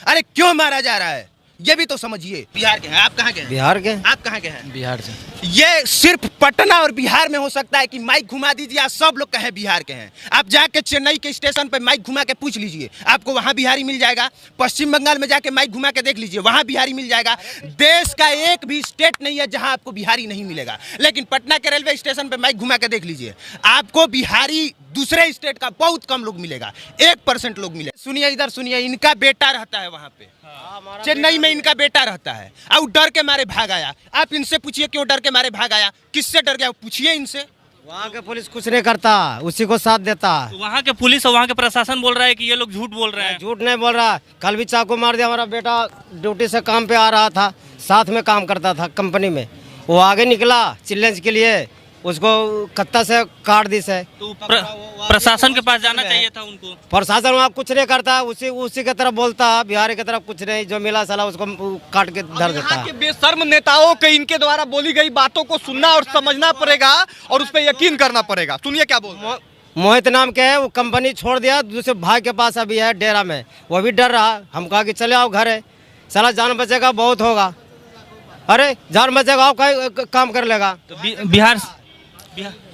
अरे क्यों मारा जा रहा है ये भी तो समझिए। बिहार के हैं आप, कहाँ के हैं? बिहार के। आप कहाँ के हैं? बिहार से। ये सिर्फ पटना और बिहार में हो सकता है कि माइक घुमा दीजिए, आप सब लोग कहें बिहार के हैं। आप जाके चेन्नई के स्टेशन पे माइक घुमा के पूछ लीजिए, आपको वहां बिहारी मिल जाएगा। पश्चिम बंगाल में जाके माइक घुमा के देख लीजिए, वहां बिहारी मिल जाएगा। देश का एक भी स्टेट नहीं है जहां आपको बिहारी नहीं मिलेगा। लेकिन पटना के रेलवे स्टेशन पे माइक घुमा के देख लीजिए, आपको बिहारी दूसरे स्टेट का बहुत कम लोग मिलेगा, 1% लोग मिले। सुनिए इधर सुनिए, इनका बेटा रहता है वहां पे, चेन्नई में इनका बेटा रहता है और डर के मारे भाग आया। आप इनसे पूछिए क्यों डर के मारे भाग आया, किससे डर गया, पूछिए इनसे। वहाँ के पुलिस कुछ नहीं करता, उसी को साथ देता। वहाँ के पुलिस और वहाँ के प्रशासन बोल रहा है कि ये लोग झूठ बोल रहे हैं। झूठ नहीं बोल रहा, कल भी चाकू मार दिया। हमारा बेटा ड्यूटी से काम पे आ रहा था, साथ में काम करता था कंपनी में, वो आगे निकला चैलेंज के लिए, उसको कत्ता से काट दी से। तो प्रशासन के पास जाना चाहिए था उनको। प्रशासन वहाँ कुछ नहीं करता, उसी की तरफ बोलता, बिहार की तरफ कुछ नहीं, जो मिला साला उसको काट के धर देता। यहाँ के बेशर्म नेताओं के इनके द्वारा बोली गई बातों को सुनना और समझना पड़ेगा और उस पर यकीन करना पड़ेगा। सुनिए क्या बोल रहे हैं। मोहित नाम के है, वो कंपनी छोड़ दिया, दूसरे भाई के पास अभी है डेरा में, वो भी डर रहा। हम कहा कि चले आओ घर है, साला जान बचेगा बहुत होगा। अरे जान बचेगा आप काम कर लेगा। तो बिहार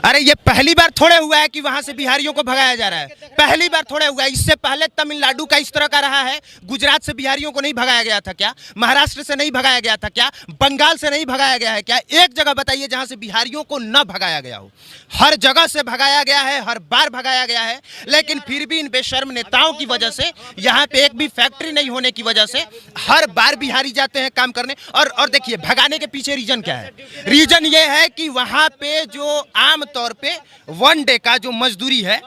अरे ये पहली बार थोड़े हुआ है कि वहां से बिहारियों को भगाया जा रहा है, पहली बार थोड़े हुआ है। इससे पहले तमिलनाडु का इस तरह का रहा है। गुजरात से बिहारियों को नहीं भगाया गया था क्या? महाराष्ट्र से नहीं भगाया गया था क्या? बंगाल से नहीं भगाया गया है क्या? एक जगह बताइए जहां से बिहारियों को न भगाया गया हो। हर जगह से भगाया गया है, हर बार भगाया गया है। लेकिन फिर भी इन बेशर्म नेताओं की वजह से, यहाँ पे एक भी फैक्ट्री नहीं होने की वजह से हर बार बिहारी जाते हैं काम करने। और देखिए भगाने के पीछे रीजन क्या है? रीजन ये है कि वहां पे जो आम तौर पे 1 डे का जो मजदूरी है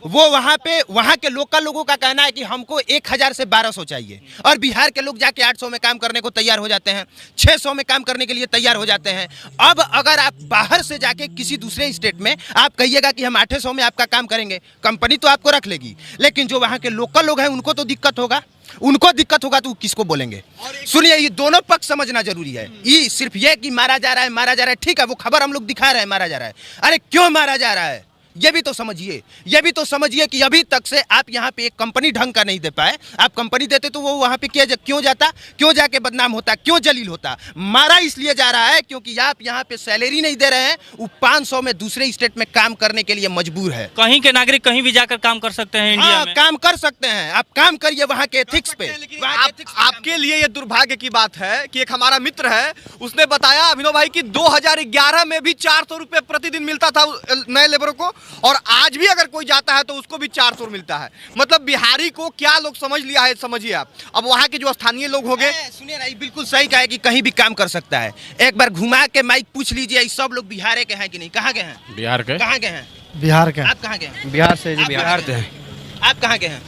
वो वहां के लोकल लोगों का कहना है कि हमको 1000 से 1200 चाहिए, और बिहार के लोग जाके 800 में काम करने को तैयार हो जाते हैं, 600 में काम करने के लिए तैयार हो जाते हैं। अब अगर आप बाहर से जाके किसी दूसरे स्टेट में आप कहिएगा कि हम 800 में आपका काम करेंगे, कंपनी तो आपको रख लेगी, लेकिन जो वहां के लोकल लोग हैं उनको तो दिक्कत होगा। उनको दिक्कत होगा तो किसको बोलेंगे? सुनिए, ये दोनों पक्ष समझना जरूरी है। ये सिर्फ ये कि मारा जा रहा है, ठीक है, वो खबर हम लोग दिखा रहे हैं मारा जा रहा है। अरे क्यों मारा जा रहा है ये भी तो समझिए। ये भी तो समझिए कि अभी तक से आप यहाँ पे एक कंपनी ढंग का नहीं दे पाए। आप कंपनी देते तो वो वहाँ पे क्यों जाता, क्यों जाके बदनाम होता, क्यों जलील होता? मारा इसलिए जा रहा है क्योंकि आप यहाँ पे सैलरी नहीं दे रहे हैं, वो 500 में दूसरे स्टेट में काम करने के लिए मजबूर है। कहीं के नागरिक कहीं भी जाकर काम कर सकते हैं इंडिया में। काम कर सकते हैं, आप काम करिए वहाँ के एथिक्स पे। आपके लिए ये दुर्भाग्य की बात है कि एक हमारा मित्र है, उसने बताया अभिनव भाई कि 2011 में भी 400 रुपये प्रतिदिन मिलता था नए लेबरों को, और आज भी अगर कोई जाता है तो उसको भी 400 मिलता है। मतलब बिहारी को क्या लोग समझ लिया है, समझिए आप। अब वहाँ के जो स्थानीय लोग होंगे, सुनिए ना, बिल्कुल सही कहा है कि कहीं भी काम कर सकता है। एक बार घुमा के माइक पूछ लीजिए, सब लोग बिहार के हैं कि नहीं? कहाँ के हैं? बिहार के। कहाँ के हैं? बिहार के। आप कहाँ के हैं? बिहार से जी। बिहार के हैं। आप कहाँ के हैं?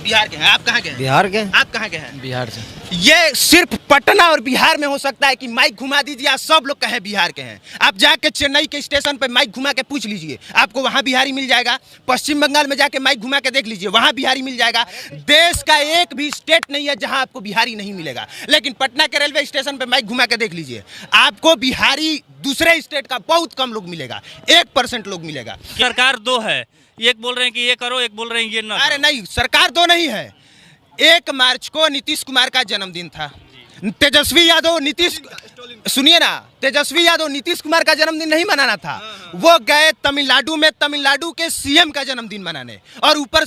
बिहार के हैं। आप कहाँ के हैं? बिहार के। आप कहाँ के हैं? बिहार से। ये सिर्फ पटना और बिहार में हो सकता है कि माइक घुमा दीजिए, आप सब लोग कहें बिहार के हैं। आप जाके चेन्नई के स्टेशन पे माइक घुमा के पूछ लीजिए, आपको वहां बिहारी मिल जाएगा। पश्चिम बंगाल में जाके माइक घुमा के देख लीजिए, वहां बिहारी मिल जाएगा। देश का एक भी स्टेट नहीं है जहां आपको बिहारी नहीं मिलेगा। लेकिन पटना के रेलवे स्टेशन पे माइक घुमा के देख लीजिए, आपको बिहारी दूसरे स्टेट का बहुत कम लोग मिलेगा, 1% लोग मिलेगा। सरकार दो है, एक बोल रहे हैं कि ये करो, एक बोल रहे हैं ये ना। अरे नहीं, सरकार दो नहीं है। 1 मार्च को नीतीश कुमार का जन्मदिन था। तेजस्वी यादव सुनिए ना, तेजस्वी यादव नीतीश कुमार का जन्मदिन नहीं मनाना था, वो गए तमिलनाडु में तमिलनाडु के सीएम का जन्मदिन मनाने, और ऊपर से